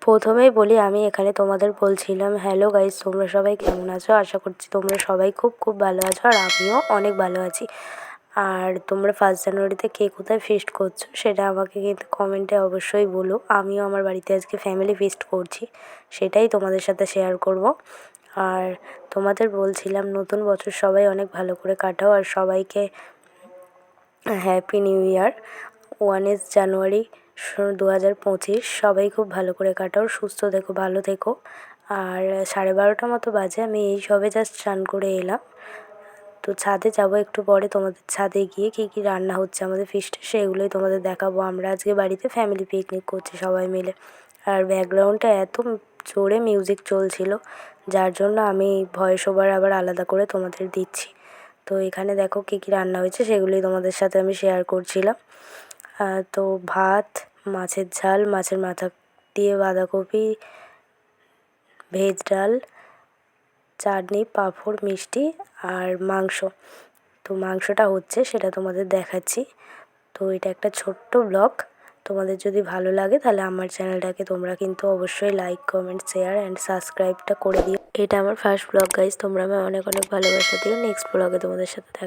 প্রথমেই বলি আমি এখানে তোমাদের বলছিলাম হ্যালো গাইস, তোমরা সবাই কেমন আছো? আশা করছি তোমরা সবাই খুব খুব ভালো আছো, আর আমিও অনেক ভালো আছি। আর তোমরা 1 জানুয়ারিতে কে কোথায় ফিস্ট করছো সেটা আমাকে কিন্তু কমেন্টে অবশ্যই বলো। আমিও আমার বাড়িতে আজকে ফ্যামিলি ফিস্ট করছি, সেটাই তোমাদের সাথে শেয়ার করব। আর তোমাদের বলছিলাম নতুন বছর সবাই অনেক ভালো করে কাটাও, আর সবাইকে হ্যাপি নিউ ইয়ার। 1 জানুয়ারি 2025 সবাই খুব ভালো করে কাটাও, সুস্থ থেকো, ভালো থেকো। আর 12:30 মতো বাজে, আমি এই সবে জাস্ট স্নান করে এলাম। তো ছাদে যাব একটু পরে, তোমাদের ছাদে গিয়ে কী কী রান্না হচ্ছে আমাদের ফিস্টে সেগুলোই তোমাদের দেখাবো। আমরা আজকে বাড়িতে ফ্যামিলি পিকনিক করছি সবাই মিলে। আর ব্যাকগ্রাউন্ডে এত জোরে মিউজিক চলছিল, যার জন্য আমি ভয়েস ওভার আবার আলাদা করে তোমাদের দিচ্ছি। তো এখানে দেখো কী কী রান্না হয়েছে সেগুলোই তোমাদের সাথে আমি শেয়ার করছিলাম। তো ভাত, মাছের ঝাল, মাছের মাথা দিয়ে বাঁধাকপি, ভেজ ডাল, চাটনি, পাঁপড়, মিষ্টি আর মাংস। তো মাংসটা হচ্ছে সেটা তোমাদের দেখাচ্ছি। তো এটা একটা ছোট্ট ব্লগ, তোমাদের যদি ভালো লাগে তাহলে আমার চ্যানেলটাকে তোমরা কিন্তু অবশ্যই লাইক, কমেন্ট, শেয়ার অ্যান্ড সাবস্ক্রাইবটা করে দিও। এটা আমার ফার্স্ট ব্লগ গাইজ, তোমরা আমি অনেক অনেক ভালোবাসা দিও। নেক্সট ব্লগে তোমাদের সাথে দেখা